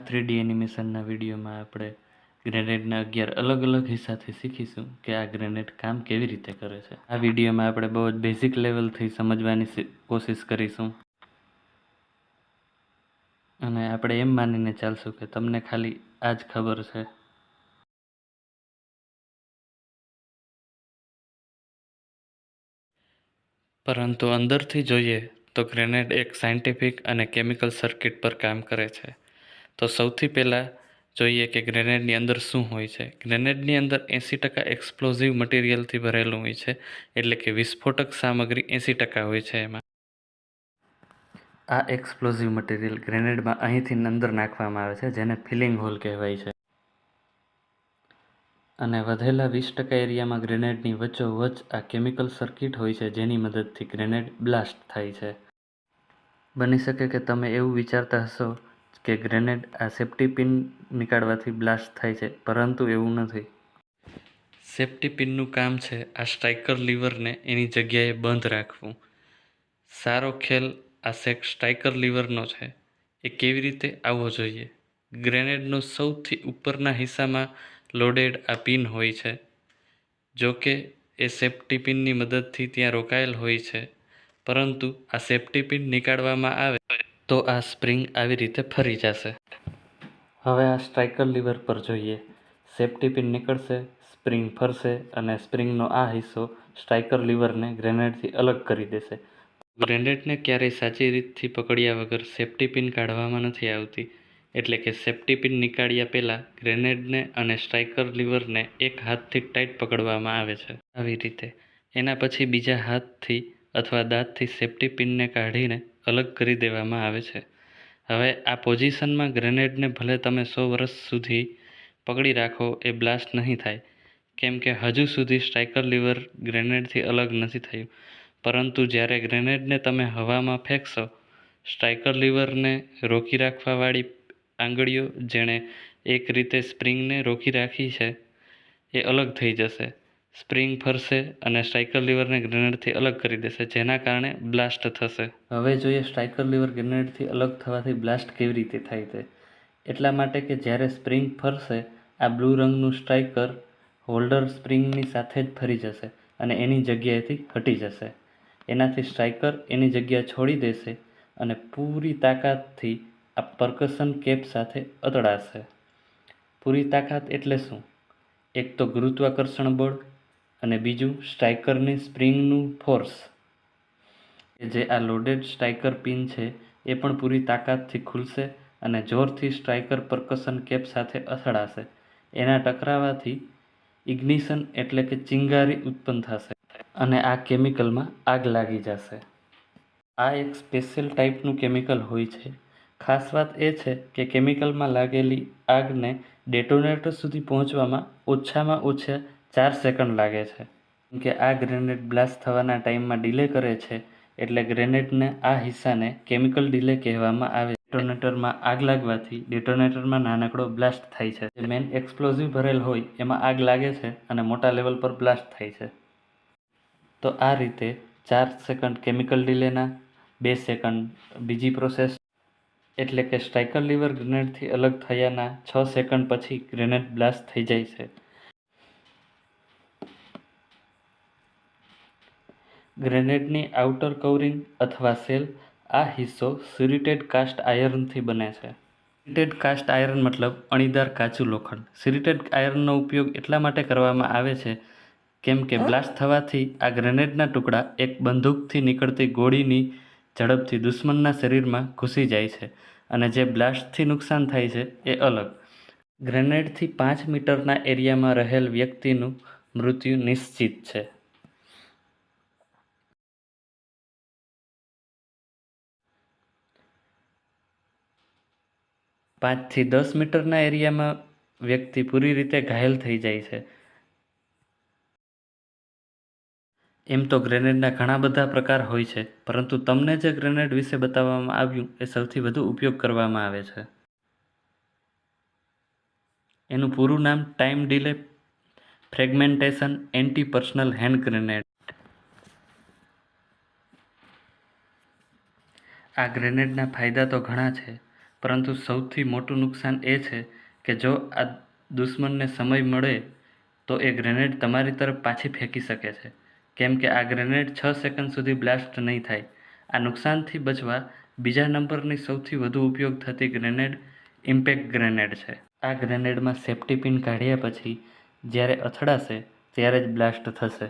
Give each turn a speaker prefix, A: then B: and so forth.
A: 3D એનિમેશનના વિડીયોમાં આપણે ગ્રેનેડના 11 અલગ અલગ હિસ્સાથી શીખીશું કે આ ગ્રેનેડ કામ કેવી રીતે કરે છે. આ વિડીયોમાં આપણે બહુ જ બેઝિક લેવલથી સમજવાની કોશિશ કરીશું અને આપણે એમ માનીને ચાલશું કે તમને ખાલી આ જ ખબર છે. પરંતુ અંદરથી જોઈએ તો ગ્રેનેડ એક સાયન્ટિફિક અને કેમિકલ સર્કિટ પર કામ કરે છે. તો સૌથી પહેલાં જોઈએ કે ગ્રેનેડની અંદર શું હોય છે. ગ્રેનેડની અંદર 80% એક્સપ્લોઝિવ મટીરિયલથી ભરેલું હોય છે, એટલે કે વિસ્ફોટક સામગ્રી 80% હોય છે. એમાં આ એક્સપ્લોઝિવ મટીરિયલ ગ્રેનેડમાં અહીંથી અંદર નાખવામાં આવે છે, જેને ફિલિંગ હોલ કહેવાય છે. અને વધેલા 20% એરિયામાં ગ્રેનેડની વચ્ચોવચ્ચ આ કેમિકલ સર્કિટ હોય છે, જેની મદદથી ગ્રેનેડ બ્લાસ્ટ થાય છે. બની શકે કે તમે એવું વિચારતા હશો કે ગ્રેનેડ આ સેફ્ટી પિન નીકાળવાથી બ્લાસ્ટ થાય છે, પરંતુ એવું નથી. સેફ્ટી પિનનું કામ છે આ સ્ટ્રાઇકર લીવરને એની જગ્યાએ બંધ રાખવું. સારો ખ્યાલ આ સ્ટ્રાઇકર લીવરનો છે. એ કેવી રીતે આવવો જોઈએ? ગ્રેનેડનો સૌથી ઉપરના હિસ્સામાં લોડેડ આ પિન હોય છે. જો કે એ સેફ્ટી પિનની મદદથી ત્યાં રોકાયેલ હોય છે, પરંતુ આ સેફ્ટી પિન નીકાળવામાં આવે તો આ સ્પ્રિંગ આવી રીતે ફરી જશે. હવે આ સ્ટ્રાઇકર લીવર પર જોઈએ. સેફ્ટી પિન નીકળશે, સ્પ્રિંગ ફરશે અને સ્પ્રિંગનો આ હિસ્સો સ્ટ્રાઇકર લીવરને ગ્રેનેડથી અલગ કરી દેશે. ગ્રેનેડને ક્યારેય સાચી રીતથી પકડ્યા વગર સેફ્ટી પિન કાઢવામાં નથી આવતી. એટલે કે સેફ્ટી પિન નીકાળ્યા પહેલાં ગ્રેનેડને અને સ્ટ્રાઇકર લીવરને એક હાથથી ટાઈટ પકડવામાં આવે છે. આવી રીતે. એના પછી બીજા હાથથી અથવા દાંતથી સેફ્ટી પિનને કાઢીને અલગ કરી દેવામાં આવે છે. હવે આ પોઝિશનમાં ગ્રેનેડને ભલે તમે 100 વર્ષ સુધી પકડી રાખો, એ બ્લાસ્ટ નહીં થાય, કેમ કે હજુ સુધી સ્ટ્રાઇકર લીવર ગ્રેનેડથી અલગ નથી થયું. પરંતુ જ્યારે ગ્રેનેડને તમે હવામાં ફેંકશો, સ્ટ્રાઇકર લીવરને રોકી રાખવાવાળી આંગળીઓ, જેણે એક રીતે સ્પ્રિંગને રોકી રાખી છે, એ અલગ થઈ જશે. સ્પ્રિંગ ફરશે અને સ્ટ્રાઇકર લીવરને ગ્રેનેડથી અલગ કરી દેશે, જેના કારણે બ્લાસ્ટ થશે. હવે જોઈએ સ્ટ્રાઇકર લીવર ગ્રેનેડથી અલગ થવાથી બ્લાસ્ટ કેવી રીતે થાય છે. એટલા માટે કે જ્યારે સ્પ્રિંગ ફરશે, આ બ્લુ રંગનું સ્ટ્રાઇકર હોલ્ડર સ્પ્રિંગની સાથે જ ફરી જશે અને એની જગ્યાએથી હટી જશે. એનાથી સ્ટ્રાઇકર એની જગ્યા છોડી દેશે અને પૂરી તાકાતથી આ પરકશન કેપ સાથે અથડાશે. પૂરી તાકાત એટલે શું? એક તો ગુરુત્વાકર્ષણ બળ અને બીજું સ્ટ્રાઇકરની સ્પ્રિંગનું ફોર્સ. જે આ લોડેડ સ્ટ્રાઇકર પિન છે એ પણ પૂરી તાકાતથી ખુલશે અને જોરથી સ્ટ્રાઇકર પરકશન કેપ સાથે અથડાશે. એના ટકરાવાથી ઇગ્નિશન એટલે કે ચિંગારી ઉત્પન્ન થશે અને આ કેમિકલમાં આગ લાગી જશે. આ એક સ્પેશિયલ ટાઈપનું કેમિકલ હોય છે. ખાસ વાત એ છે કે કેમિકલમાં લાગેલી આગને ડેટોનેટર સુધી પહોંચવામાં ઓછામાં ઓછા 4 સેકન્ડ લાગે છે. કેમ કે આ ગ્રેનેડ બ્લાસ્ટ થવાના ટાઈમમાં ડિલે કરે છે, એટલે ગ્રેનેડના આ હિસ્સાને કેમિકલ ડિલે કહેવામાં આવે છે. ડેટોનેટરમાં આગ લાગવાથી ડેટોનેટરમાં નાનકડો બ્લાસ્ટ થાય છે. જે મેઇન એક્સપ્લોઝિવ ભરેલ હોય એમાં આગ લાગે છે અને મોટા લેવલ પર બ્લાસ્ટ થાય છે. તો આ રીતે 4 સેકન્ડ કેમિકલ ડિલેના, 2 સેકન્ડ બીજી પ્રોસેસ, એટલે કે સ્ટ્રાઇકર લીવર ગ્રેનેડથી અલગ થયાના 6 સેકન્ડ પછી ગ્રેનેડ બ્લાસ્ટ થઈ જાય છે. ગ્રેનેડની આઉટર કવરિંગ અથવા શેલ, આ હિસ્સો સિરિટેડ કાસ્ટ આયર્નથી બને છે. સિરિટેડ કાસ્ટ આયર્ન મતલબ અણીદાર કાચું લોખંડ. સિરિટેડ આયર્નનો ઉપયોગ એટલા માટે કરવામાં આવે છે કેમ કે બ્લાસ્ટ થવાથી આ ગ્રેનેડના ટુકડા એક બંદૂકથી નીકળતી ગોળીની ઝડપથી દુશ્મનના શરીરમાં ઘૂસી જાય છે અને જે બ્લાસ્ટથી નુકસાન થાય છે એ અલગ. ગ્રેનેડથી 5 મીટરના એરિયામાં રહેલ વ્યક્તિનું મૃત્યુ નિશ્ચિત છે. પાંચથી 10 મીટરના એરિયામાં વ્યક્તિ પૂરી રીતે ઘાયલ થઈ જાય છે. એમ તો ગ્રેનેડના ઘણા બધા પ્રકાર હોય છે, પરંતુ તમને જે ગ્રેનેડ વિશે બતાવવામાં આવ્યું એ સૌથી વધુ ઉપયોગ કરવામાં આવે છે. એનું પૂરું નામ time delay fragmentation anti personal hand grenade. આ ગ્રેનેડના ફાયદા તો ઘણા છે, પરંતુ સૌથી મોટું નુકસાન એ છે કે જો આ દુશ્મનને સમય મળે તો એ ગ્રેનેડ તમારી તરફ પાછી ફેંકી શકે છે, કેમ કે આ ગ્રેનેડ 6 સેકન્ડ સુધી બ્લાસ્ટ નહીં થાય. આ નુકસાનથી બચવા બીજા નંબરની સૌથી વધુ ઉપયોગ થતી ગ્રેનેડ ઇમ્પેક્ટ ગ્રેનેડ છે. આ ગ્રેનેડમાં સેફ્ટી પિન કાઢ્યા પછી જ્યારે અથડાશે ત્યારે જ બ્લાસ્ટ થશે.